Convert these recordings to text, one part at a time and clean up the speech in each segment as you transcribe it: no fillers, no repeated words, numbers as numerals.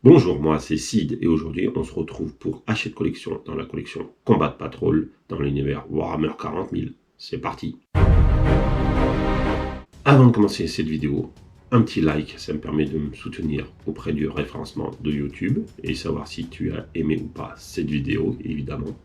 Bonjour, moi c'est Sid et aujourd'hui on se retrouve pour Hachette Collection dans la collection Combat Patrol dans l'univers Warhammer 40 000. C'est parti. Avant de commencer cette vidéo, un petit like, ça me permet de me soutenir auprès du référencement de YouTube et savoir si tu as aimé ou pas cette vidéo, évidemment.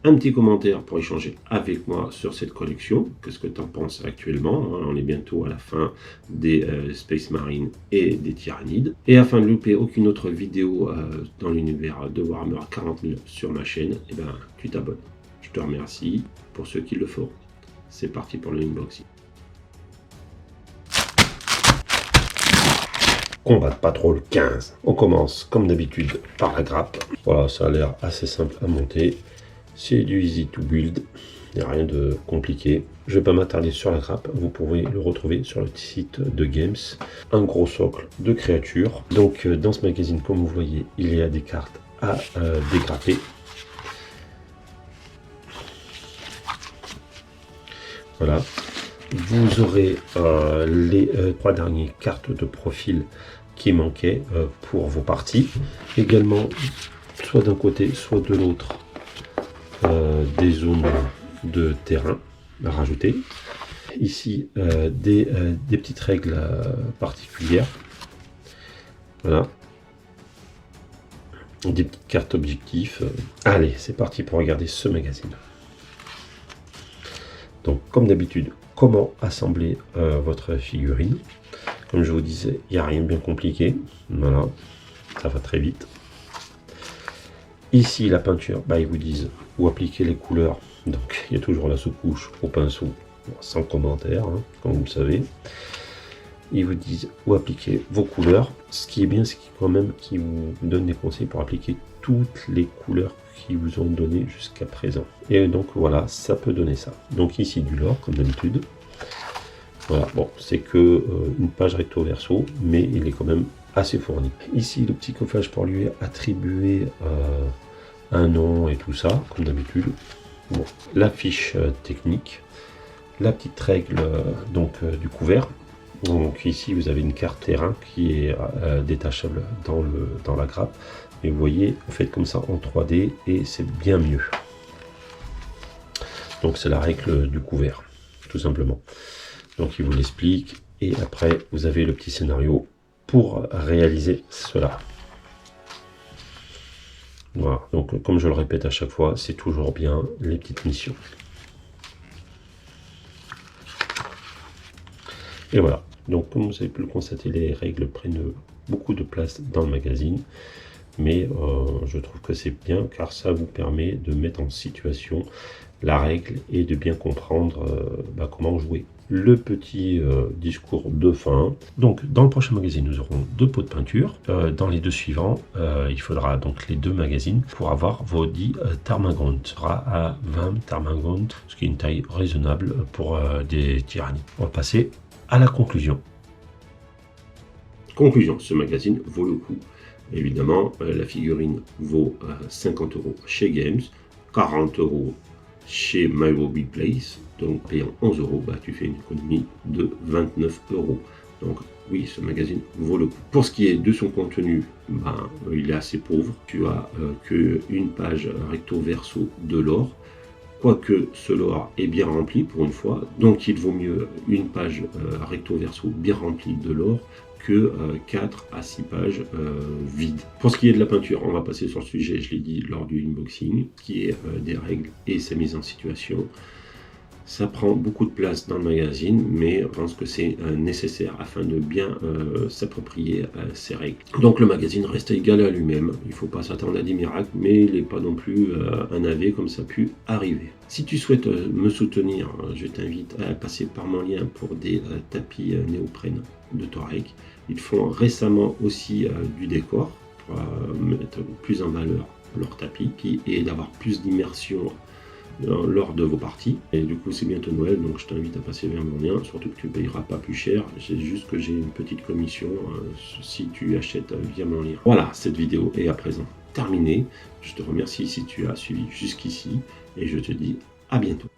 Un petit commentaire pour échanger avec moi sur cette collection. Qu'est-ce que tu en penses actuellement? On est bientôt à la fin des Space Marines et des Tyrannides. Et afin de louper aucune autre vidéo dans l'univers de Warhammer 40 000 sur ma chaîne, eh ben, tu t'abonnes. Je te remercie pour ceux qui le feront. C'est parti pour le unboxing. Combat Patrol 15. On commence comme d'habitude par la grappe. Voilà, ça a l'air assez simple à monter. C'est du easy to build, il n'y a rien de compliqué. Je ne vais pas m'attarder sur la grappe, vous pouvez le retrouver sur le site de Games. Un gros socle de créatures. Donc dans ce magazine, comme vous voyez, il y a des cartes à dégrapper. Voilà. Vous aurez les 3 dernières cartes de profil qui manquaient pour vos parties. Également, soit d'un côté, soit de l'autre, des zones de terrain à rajouter. Ici, des petites règles particulières. Voilà. Des petites cartes objectifs. Allez, c'est parti pour regarder ce magazine. Donc, comme d'habitude, comment assembler votre figurine. Comme je vous disais, il n'y a rien de bien compliqué. Voilà, ça va très vite. Ici, la peinture, ils vous disent où appliquer les couleurs. Donc, il y a toujours la sous-couche au pinceau, sans commentaire, comme vous le savez. Ils vous disent où appliquer vos couleurs. Ce qui est bien, c'est quand même qu'ils vous donnent des conseils pour appliquer toutes les couleurs qu'ils vous ont données jusqu'à présent. Et donc, voilà, ça peut donner ça. Donc, ici, du lore, comme d'habitude. Voilà, bon, c'est que une page recto verso, mais il est quand même assez fourni. Ici, le petit coffrage pour lui attribuer un nom et tout ça, comme d'habitude. Bon, la fiche technique, la petite règle du couvert. Donc ici, vous avez une carte terrain qui est détachable dans la grappe. Et vous voyez, vous faites comme ça en 3D et c'est bien mieux. Donc c'est la règle du couvert, tout simplement. Donc il vous l'explique et après vous avez le petit scénario pour réaliser cela. Voilà, donc comme je le répète à chaque fois, c'est toujours bien les petites missions. Et voilà, donc comme vous avez pu le constater, les règles prennent beaucoup de place dans le magazine. Mais je trouve que c'est bien car ça vous permet de mettre en situation la règle et de bien comprendre comment jouer. Le petit discours de fin. Donc dans le prochain magazine, nous aurons 2 pots de peinture. Dans les 2 suivants, il faudra donc les 2 magazines pour avoir vos 10 Tarmagant. Ce sera à 20 Tarmagant, ce qui est une taille raisonnable pour des tyrannies. On va passer à la conclusion. Conclusion, ce magazine vaut le coup. Évidemment, la figurine vaut 50 € chez Games, 40 € chez MyWobblyPlace, donc payant 11 €, tu fais une économie de 29 €. Donc oui, ce magazine vaut le coup. Pour ce qui est de son contenu, il est assez pauvre. Tu as qu'une page recto verso de lore. Quoique ce lore est bien rempli pour une fois, donc il vaut mieux une page recto verso bien remplie de lore que 4 à 6 pages vides. Pour ce qui est de la peinture, on va passer sur le sujet, je l'ai dit lors du unboxing, qui est des règles et sa mise en situation. Ça prend beaucoup de place dans le magazine, mais je pense que c'est nécessaire afin de bien s'approprier ces règles. Donc le magazine reste égal à lui-même, il ne faut pas s'attendre à des miracles, mais il n'est pas non plus un AV comme ça a pu arriver. Si tu souhaites me soutenir, je t'invite à passer par mon lien pour des tapis néoprène de Touareg. Ils font récemment aussi du décor pour mettre plus en valeur leur tapis et d'avoir plus d'immersion lors de vos parties. Et du coup, c'est bientôt Noël, donc je t'invite à passer vers mon lien, surtout que tu ne payeras pas plus cher. C'est juste que j'ai une petite commission si tu achètes via mon lien. Voilà, cette vidéo est à présent terminée. Je te remercie si tu as suivi jusqu'ici et je te dis à bientôt.